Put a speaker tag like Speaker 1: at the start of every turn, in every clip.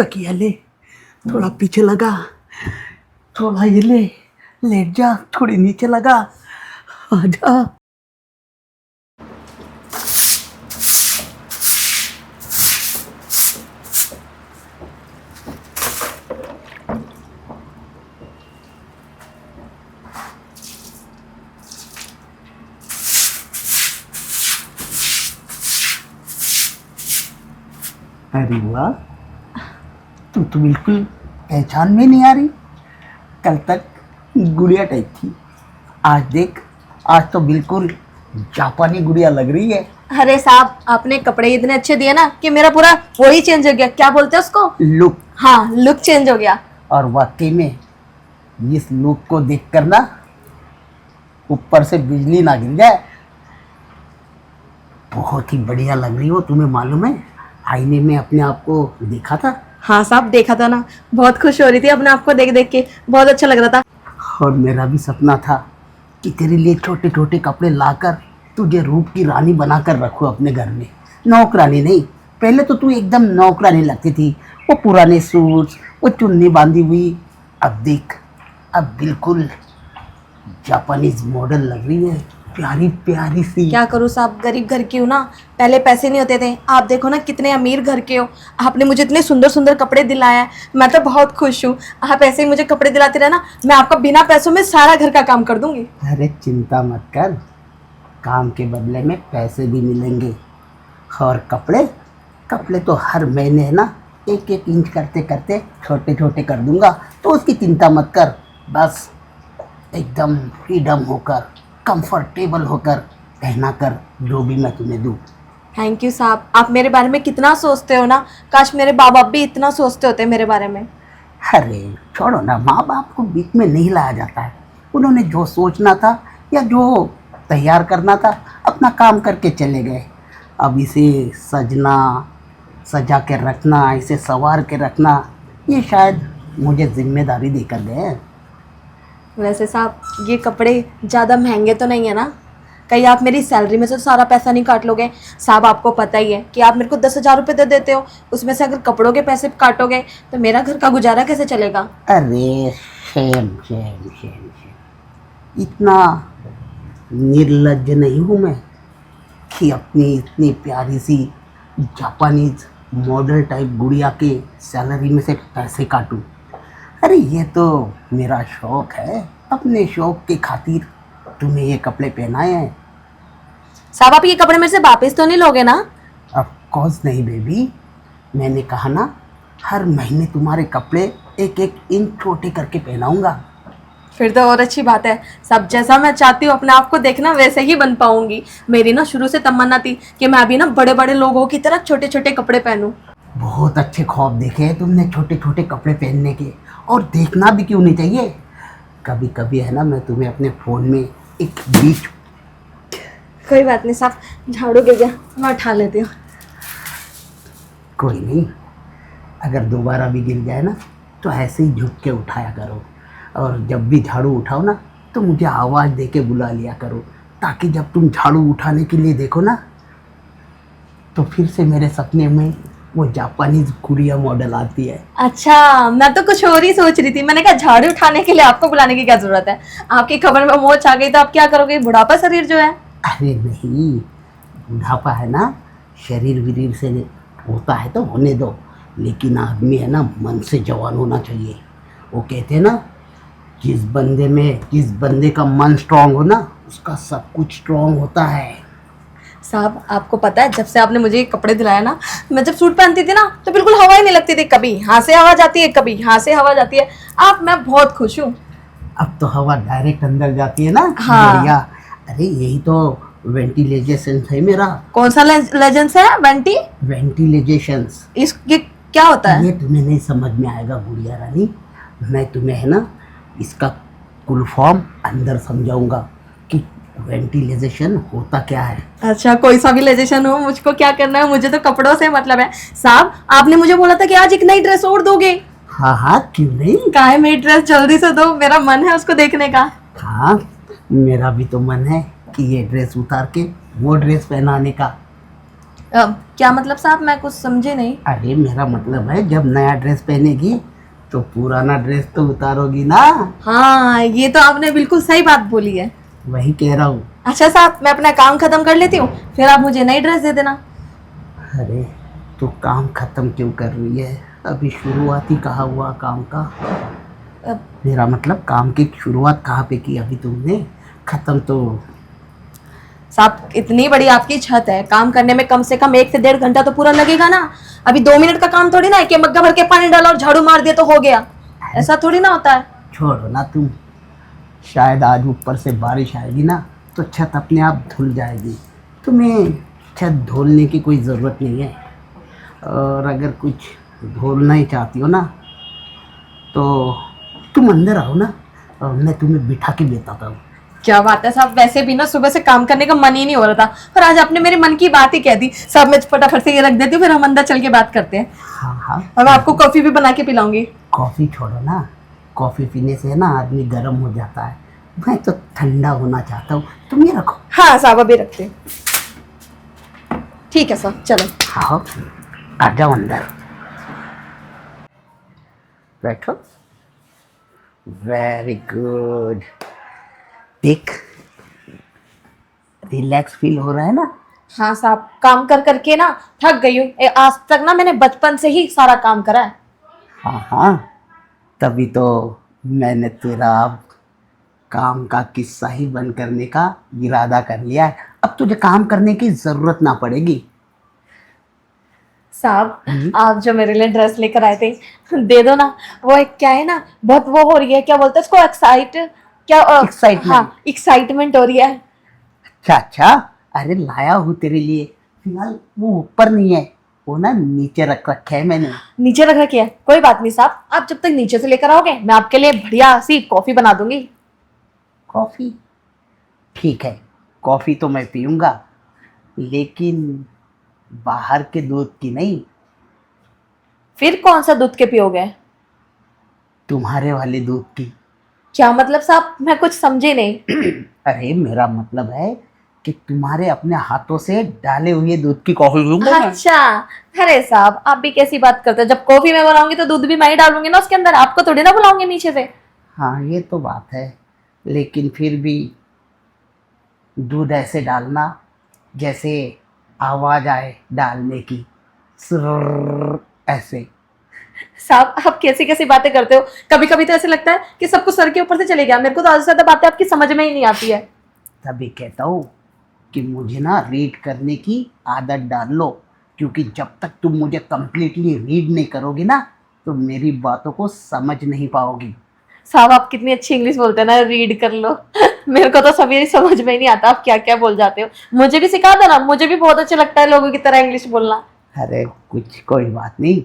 Speaker 1: तकिया ले, थोड़ा पीछे लगा, थोड़ा ये ले, लेट जा, थोड़ी नीचे लगा, आजा। अरे वाह, तू तो बिल्कुल पहचान में नहीं आ रही। कल तक गुड़िया टाइप थी, आज देख, आज तो बिल्कुल जापानी गुड़िया लग रही है।
Speaker 2: अरे साहब, आपने कपड़े इतने अच्छे दिए ना कि मेरा पूरा वही चेंज हो गया। क्या बोलते हैं उसको?
Speaker 1: लुक।
Speaker 2: हाँ, लुक चेंज हो गया।
Speaker 1: और वाकई में इस लुक को देख कर ना ऊपर से बिजली ना गिर जाए। बहुत ही बढ़िया लग रही हो, तुम्हें मालूम है, आईने में अपने आप को देखा था।
Speaker 2: हाँ साहब, देखा था ना, बहुत खुश हो रही थी अपने आप को देख देख के, बहुत अच्छा लग रहा था।
Speaker 1: और मेरा भी सपना था कि तेरे लिए छोटे छोटे कपड़े लाकर तुझे रूप की रानी बनाकर रखूं अपने घर में। नौकरानी नहीं, पहले तो तू एकदम नौकरानी लगती थी, वो पुराने सूट, वो चुन्नी बांधी हुई। अब देख, अब बिल्कुल जापानीज मॉडल लग रही है, प्यारी प्यारी सी।
Speaker 2: क्या करूँ साहब, गरीब घर की हूँ ना, पहले पैसे नहीं होते थे। आप देखो ना कितने अमीर घर के हो, आपने मुझे इतने सुंदर सुंदर कपड़े दिलाया है, मैं तो बहुत खुश हूँ। आप ऐसे ही मुझे कपड़े दिलाते रहना, मैं आपका बिना पैसों में सारा घर का काम कर दूंगी।
Speaker 1: अरे चिंता मत कर, काम के बदले में पैसे भी मिलेंगे। और कपड़े कपड़े तो हर महीने है ना, एक एक इंच करते करते छोटे छोटे कर दूंगा, तो उसकी चिंता मत कर। बस एकदम फ्रीडम होकर, कंफर्टेबल होकर पहना कर जो भी मैं तुम्हें दूँ।
Speaker 2: थैंक यू साहब, आप मेरे बारे में कितना सोचते हो ना, काश मेरे माँ बाप भी इतना सोचते होते मेरे बारे में।
Speaker 1: अरे छोड़ो ना, माँ बाप को बीच में नहीं लाया जाता है। उन्होंने जो सोचना था या जो तैयार करना था, अपना काम करके चले गए। अब इसे सजना, सजा के रखना, इसे संवार के रखना, ये शायद मुझे जिम्मेदारी देकर गए हैं।
Speaker 2: वैसे साहब, ये कपड़े ज़्यादा महंगे तो नहीं है ना? कहीं आप मेरी सैलरी में से तो सारा पैसा नहीं काट लोगे? साहब, आपको पता ही है कि आप मेरे को 10,000 रुपये दे देते हो, उसमें से अगर कपड़ों के पैसे काटोगे तो मेरा घर का गुजारा कैसे चलेगा?
Speaker 1: अरे शेम शेम शेम शेम, इतना निर्लज्ज नहीं हूँ मैं कि अपनी इतनी प्यारी सी जापानीज मॉडल टाइप गुड़िया के सैलरी में से पैसे काटूं। अरे ये तो मेरा शौक़ है, अपने शौक़ के खातिर तुम्हें ये कपड़े पहनाए हैं।
Speaker 2: साहब, आप ये कपड़े मेरे से वापस तो नहीं लोगे ना?
Speaker 1: ऑफ कोर्स नहीं बेबी, मैंने कहा ना, हर महीने तुम्हारे कपड़े एक एक इंच छोटे करके पहनाऊंगा।
Speaker 2: फिर तो और अच्छी बात है साहब, जैसा मैं चाहती हूँ अपने आप को देखना वैसे ही बन पाऊंगी। मेरी ना शुरू से तमन्ना थी कि मैं भी ना बड़े बड़े लोगों की तरह छोटे छोटे कपड़े पहनूं।
Speaker 1: बहुत अच्छे ख्वाब देखे हैं तुमने छोटे छोटे कपड़े पहनने के, और देखना भी क्यों नहीं चाहिए। कभी कभी है ना, मैं तुम्हें अपने फ़ोन में एक बीच।
Speaker 2: कोई बात नहीं साहब, झाड़ू गिर गया, मैं उठा लेती हूँ।
Speaker 1: कोई नहीं, अगर दोबारा भी गिर जाए ना तो ऐसे ही झुक के उठाया करो, और जब भी झाड़ू उठाओ ना तो मुझे आवाज़ दे के बुला लिया करो, ताकि जब तुम झाड़ू उठाने के लिए देखो ना तो फिर से मेरे सपने में वो जापानीज गुड़िया मॉडल आती है।
Speaker 2: अच्छा, मैं तो कुछ और ही सोच रही थी। मैंने कहा झाड़ू उठाने के लिए आपको बुलाने की क्या जरूरत है? आपकी खबर में मोच आ गई तो आप क्या करोगे? बुढ़ापा शरीर जो है।
Speaker 1: अरे नहीं, बुढ़ापा है ना, शरीर विरीर से होता है तो होने दो, लेकिन आदमी है ना मन से जवान होना चाहिए। वो कहते हैं ना, जिस बंदे का मन स्ट्रांग हो ना, उसका सब कुछ स्ट्रांग होता है।
Speaker 2: साहब, आपको पता है, जब से आपने मुझे ये कपड़े दिलाया ना, मैं जब सूट पहनती थी ना तो बिल्कुल हवा ही नहीं लगती थी। कभी यहाँ से हवा जाती है, कभी यहाँ से हवा जाती है। मैं बहुत खुश हूँ।
Speaker 1: अब तो हवा डायरेक्ट अंदर जाती है ना।
Speaker 2: हाँ।
Speaker 1: बढ़िया। अरे यही तो वेंटिलेशन है मेरा।
Speaker 2: कौन सा लेजेंस है?
Speaker 1: वेंटिलेशन।
Speaker 2: ये क्या होता है?
Speaker 1: ये तुम्हें नहीं समझ में आएगा गुड़िया रानी, मैं तुम्हें है ना इसका फुल फॉर्म अंदर समझाऊंगा कि वेंटिलेशन होता क्या है।
Speaker 2: अच्छा, कोई सा भी लेजेशन हो, मुझको क्या करना है? मुझे तो कपड़ों से मतलब है। साहब, आपने मुझे बोला था कि आज एक नई ड्रेस और दोगे।
Speaker 1: हाँ हाँ, क्यों नहीं।
Speaker 2: कहाँ है मेरी ड्रेस? जल्दी से दो, मेरा मन है उसको देखने का।
Speaker 1: हाँ, मेरा भी तो मन है कि ये ड्रेस उतार के वो ड्रेस पहनाने का।
Speaker 2: क्या मतलब साहब, मैं कुछ समझे नहीं।
Speaker 1: अरे मेरा मतलब है जब नया ड्रेस पहनेगी तो पुराना ड्रेस तो उतारोगी ना।
Speaker 2: हाँ, ये तो आपने बिल्कुल सही बात बोली है।
Speaker 1: वही कह रहा हूँ।
Speaker 2: अच्छा साहब, मैं अपना काम खत्म कर लेती हूँ, फिर आप मुझे नई ड्रेस दे देना।
Speaker 1: अरे तू काम खत्म क्यों कर रही है? अभी शुरुआत ही कहाँ हुआ काम का।
Speaker 2: अ,
Speaker 1: मेरा मतलब काम की शुरुआत कहाँ पे की अभी तुमने? खत्म तो
Speaker 2: साहब इतनी बड़ी आपकी छत है, काम करने में कम से कम 1 से 1.5 घंटा तो पूरा लगेगा ना। अभी 2 मिनट का काम थोड़ी ना है कि मग्गा भर के पानी डाला और झाड़ू मार दिया तो हो गया। ऐसा थोड़ी ना होता है।
Speaker 1: छोड़ो ना तुम। शायद आज ऊपर से बारिश आएगी ना तो छत अपने आप धुल जाएगी। तुम्हें छत धुलने की कोई ज़रूरत नहीं है। और अगर कुछ धुलना ही चाहती हो ना तो तुम अंदर आओ ना, और मैं तुम्हें बिठा के बताता हूँ।
Speaker 2: क्या बात है साहब, वैसे भी ना सुबह से काम करने का मन ही नहीं हो रहा था, पर आज आपने मेरे मन की बात ही कह दी। साहब मैं फटाफट से ये रख देती हूँ, फिर हम अंदर चल के बात करते हैं।
Speaker 1: हाँ हाँ।
Speaker 2: और मैं आपको कॉफी भी बना के पिलाऊंगी।
Speaker 1: कॉफ़ी छोड़ो ना। कॉफ़ी पीने से ना आदमी गर्म हो जाता है। मैं तो ठंडा होना चाहता हूँ। तुम ये रखो।
Speaker 2: हाँ साहब अभी रखते हैं। ठीक है साहब, चलो।
Speaker 1: हाँ, आ जाओ अंदर, बैठो। Very good. देख, रिलैक्स फील हो रहा है ना?
Speaker 2: हाँ साहब, काम कर करके ना थक गई हूँ। आज तक ना मैंने बचपन से ही सारा काम करा है।
Speaker 1: हाँ हाँ, तभी तो मैंने तेरा अब काम का किस्सा ही बंद करने का इरादा कर लिया है। अब तुझे काम करने की ज़रूरत ना पड़ेगी।
Speaker 2: साहब आप जो मेरे लिए ड्रेस लेकर आए थे, दे दो ना। वो एक क्या है ना, बहुत वो हो रही है, क्या बोलते हैं उसको,
Speaker 1: एक्साइटमेंट।
Speaker 2: हाँ एक्साइटमेंट हो रही है।
Speaker 1: अच्छा अच्छा, अरे लाया हूँ तेरे लिए। फिलहाल वो ऊपर नहीं है, वो ना नीचे रख रखा है मैंने।
Speaker 2: नीचे रख रखी है, कोई बात नहीं साहब, आप जब तक नीचे से लेकर आओगे मैं आपके लिए बढ़िया सी कॉफी बना दूंगी।
Speaker 1: कॉफ़ी? ठीक है, कॉफ़ी तो मैं पीऊँगा, लेकिन बाहर के दूध की नहीं,
Speaker 2: फिर कौन सा दूध के पियोगे?
Speaker 1: तुम्हारे वाले दूध की।
Speaker 2: क्या मतलब साहब, मैं कुछ समझी नहीं।
Speaker 1: अरे मेरा मतलब है कि तुम्हारे अपने हाथों से डाले हुए दूध की कॉफ़ी पीऊँगा मैं।
Speaker 2: अच्छा। अरे साहब आप भी कैसी बात करते हो, जब कॉफी मैं बनाऊंगी तो दूध भी मैं ही डालूंगी ना उसके अंदर, आपको थोड़ी ना बुलाऊंगी नीचे से।
Speaker 1: हाँ ये तो बात है, लेकिन फिर भी दूध ऐसे डालना जैसे आवाज़ आए डालने की, सुर्र ऐसे।
Speaker 2: साहब आप कैसी कैसी बातें करते हो, कभी कभी तो ऐसे लगता है कि सब कुछ सर के ऊपर से चले गया। मेरे को तो आधी से ज्यादा बातें आपकी समझ में ही नहीं आती है।
Speaker 1: तभी कहता हूँ कि मुझे ना रीड करने की आदत डाल लो, क्योंकि जब तक तुम मुझे कंप्लीटली रीड नहीं करोगी ना तो मेरी बातों को समझ नहीं पाओगी।
Speaker 2: साहब आप कितनी अच्छी इंग्लिश बोलते हैं ना, रीड कर लो। मेरे को तो सभी समझ में ही नहीं आता आप क्या क्या बोल जाते हो। मुझे भी सिखा दो ना, मुझे भी बहुत अच्छा लगता है लोगों की तरह इंग्लिश बोलना।
Speaker 1: अरे कुछ कोई बात नहीं,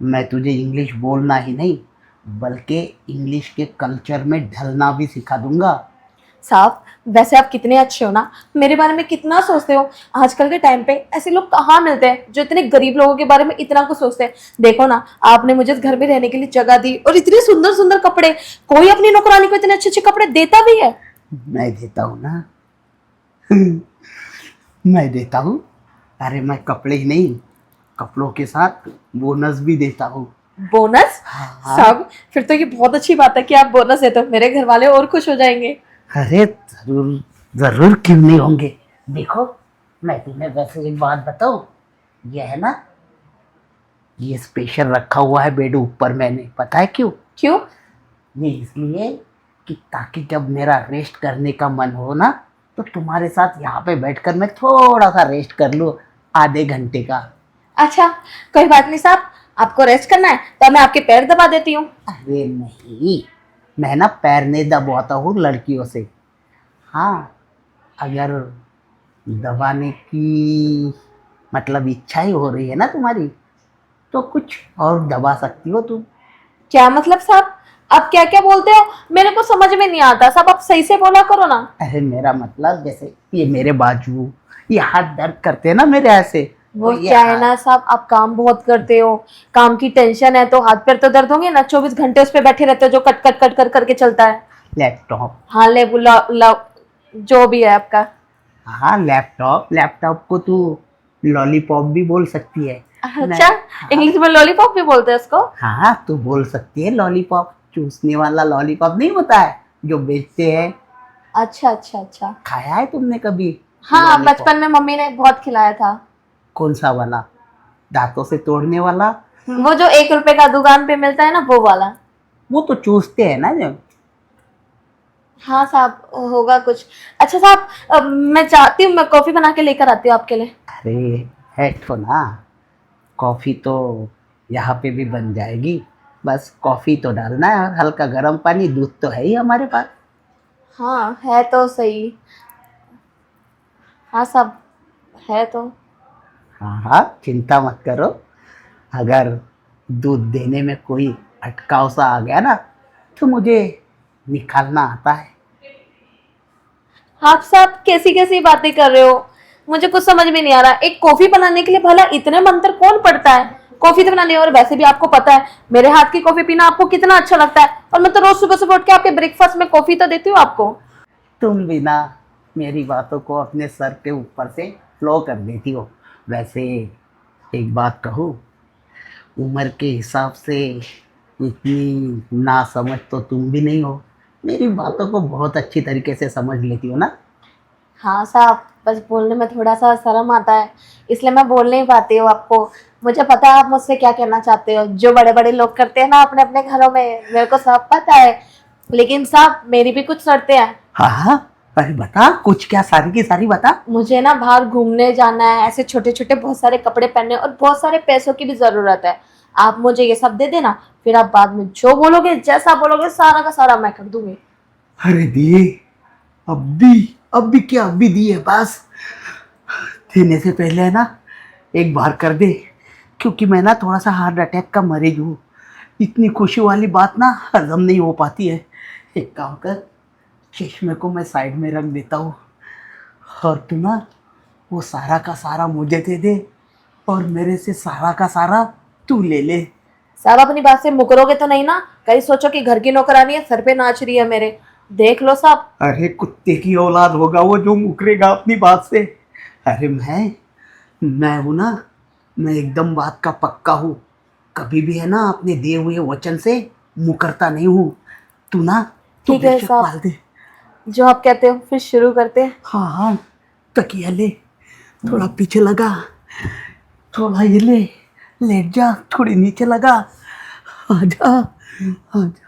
Speaker 1: मैं तुझे इंग्लिश बोलना ही नहीं बल्कि इंग्लिश के कल्चर में ढलना भी सिखा दूंगा।
Speaker 2: साहब वैसे आप कितने अच्छे हो ना, मेरे बारे में कितना सोचते हो। आजकल के टाइम पे ऐसे लोग कहाँ मिलते हैं जो इतने गरीब लोगों के बारे में इतना कुछ सोचते हैं। देखो ना, आपने मुझे इस घर में रहने के लिए जगह दी और इतने सुंदर सुंदर कपड़े। कोई अपनी नौकरानी को इतने अच्छे अच्छे कपड़े देता भी है?
Speaker 1: मैं देता हूँ ना। मैं देता हूँ। अरे मैं कपड़े ही नहीं, कपड़ों के साथ बोनस भी देता हूँ।
Speaker 2: बोनस?
Speaker 1: हाँ।
Speaker 2: साहब फिर तो ये बहुत अच्छी बात है कि आप बोनस देते हो, मेरे घर वाले और खुश हो जाएंगे।
Speaker 1: अरे जरूर जरूर, क्यों नहीं होंगे। देखो, मैं तुम्हें वैसे एक बात बताऊं, ये है ना, ये स्पेशल रखा हुआ है बेड ऊपर मैंने, पता है क्यों?
Speaker 2: क्यों?
Speaker 1: ये इसलिए कि ताकि जब मेरा रेस्ट करने का मन हो ना तो तुम्हारे साथ यहाँ पे बैठकर मैं थोड़ा सा रेस्ट कर लूँ, आधे घंटे का।
Speaker 2: अच्छा कोई बात नहीं साहब, आपको रेस्ट करना है तो मैं आपके पैर दबा देती हूँ।
Speaker 1: अरे नहीं, मैं ना पैर नहीं दबाता हूँ लड़कियों से। हाँ, अगर दबाने की मतलब इच्छा ही हो रही है ना तुम्हारी तो कुछ और दबा सकती हो तुम।
Speaker 2: क्या मतलब साहब, आप क्या क्या बोलते हो, मेरे को समझ में नहीं आता साहब, आप सही से बोला करो ना।
Speaker 1: अरे मेरा मतलब जैसे ये मेरे बाजू, ये हाथ दर्द करते हैं ना मेरे ऐसे।
Speaker 2: वो
Speaker 1: तो ये
Speaker 2: क्या है
Speaker 1: हाथ-
Speaker 2: ना साहब, आप काम बहुत करते हो, काम की टेंशन है तो हाथ पैर तो दर्द होंगे ना, 24 घंटे उस पर बैठे रहते हो जो कट कट कट कर करके चलता है।
Speaker 1: लैपटॉप।
Speaker 2: हाँ ले बुला ला, जो भी है आपका।
Speaker 1: हाँ लैपटॉप, लैपटॉप को तू लॉलीपॉप भी बोल सकती है।
Speaker 2: अच्छा, इंग्लिश में लॉलीपॉप भी बोलते हैं उसको?
Speaker 1: हाँ, तू बोल सकती है लॉलीपॉप। चूसने वाला लॉलीपॉप नहीं होता है जो बेचते हैं,
Speaker 2: अच्छा अच्छा अच्छा।
Speaker 1: खाया है तुमने कभी?
Speaker 2: हाँ,
Speaker 1: लॉलीपॉप?
Speaker 2: बचपन में मम्मी ने बहुत खिलाया था।
Speaker 1: कौन सा वाला? दांतों से तोड़ने वाला?
Speaker 2: वो जो 1 रुपए का दुकान पे मिलता है ना, वो वाला।
Speaker 1: वो तो चूसते हैं ना जब।
Speaker 2: हाँ साहब, होगा कुछ। अच्छा साहब, मैं चाहती हूँ, मैं कॉफी बना के लेकर आती हूँ आपके लिए।
Speaker 1: अरे हेठो ना, कॉफ़ी तो यहाँ पे भी बन जाएगी। बस कॉफ़ी तो डालना है और हल्का गर्म पानी, दूध तो है ही हमारे पास।
Speaker 2: हाँ है तो सही। हाँ साहब, है तो।
Speaker 1: हाँ हाँ, चिंता मत करो। अगर दूध देने में कोई अटकाव सा आ गया ना, तो मुझे निकालना आता है।
Speaker 2: आप साहब कैसी कैसी बातें कर रहे हो? मुझे कुछ समझ में नहीं आ रहा। एक कॉफी बनाने के लिए भला इतने मंत्र कौन पढ़ता है? कॉफी तो बनाने, और वैसे भी आपको पता है मेरे हाथ की कॉफी पीना आपको कितना अच्छा लगता है, और मैं तो रोज सुबह सुबह उठ के आपके ब्रेकफास्ट में कॉफी तो देती हूँ आपको।
Speaker 1: तुम भी ना मेरी बातों को अपने सर के ऊपर से फ्लो कर देती हो। वैसे एक बात कहूँ, उम्र के हिसाब से इतनी ना समझ तो तुम भी नहीं हो। मेरी बातों को बहुत अच्छी तरीके से समझ लेती हो ना।
Speaker 2: हाँ साहब, बस बोलने में थोड़ा सा शर्म आता है, इसलिए मैं बोल नहीं पाती हूँ आपको। मुझे पता है आप मुझसे क्या कहना चाहते हो, जो बड़े बड़े लोग करते हैं ना अपने अपने घरों में, मेरे को सब पता है। लेकिन साहब, मेरी भी कुछ शर्तें हैं।
Speaker 1: हाँ हाँ, अरे बता कुछ, क्या सारी की सारी बता।
Speaker 2: मुझे ना बाहर घूमने जाना है, ऐसे छोटे छोटे बहुत सारे कपड़े पहनने, और बहुत सारे पैसों की भी जरूरत है। आप मुझे ये सब दे देना, फिर आप बाद में जो बोलोगे, जैसा बोलोगे, सारा का सारा मैं कर दूंगी।
Speaker 1: अरे दिए, अब भी क्या, अब भी दिए बस। देने से पहले है ना, एक बार कर दे, क्योंकि मैं ना थोड़ा सा हार्ट अटैक का मरीज हूँ। इतनी खुशी वाली बात ना हजम नहीं हो पाती है। एक काम कर, चश्मे को मैं साइड में रख देता हूँ और तू ना वो सारा का सारा मुझे दे दे, और मेरे से सारा का सारा तू ले ले।
Speaker 2: साहब, अपनी बात से मुकरोगे तो नहीं ना? कहीं सोचो कि घर की नौकरानी है, सर पे नाच रही है मेरे। देख लो साहब।
Speaker 1: अरे कुत्ते की औलाद होगा वो जो मुकरेगा अपनी बात से। अरे मैं हूं ना, मैं एकदम बात का पक्का हूँ। कभी भी है ना अपने दिए हुए वचन से मुकरता नहीं हूँ। तू
Speaker 2: ठीक है
Speaker 1: बेशक
Speaker 2: साहब,
Speaker 1: पाल दे।
Speaker 2: जो आप कहते हो, फिर शुरू करते हैं।
Speaker 1: हाँ हाँ, तकिया ले, थोड़ा पीछे लगा, थोड़ा ये ले, लेट जा, थोड़ी नीचे लगा, आजा आजा।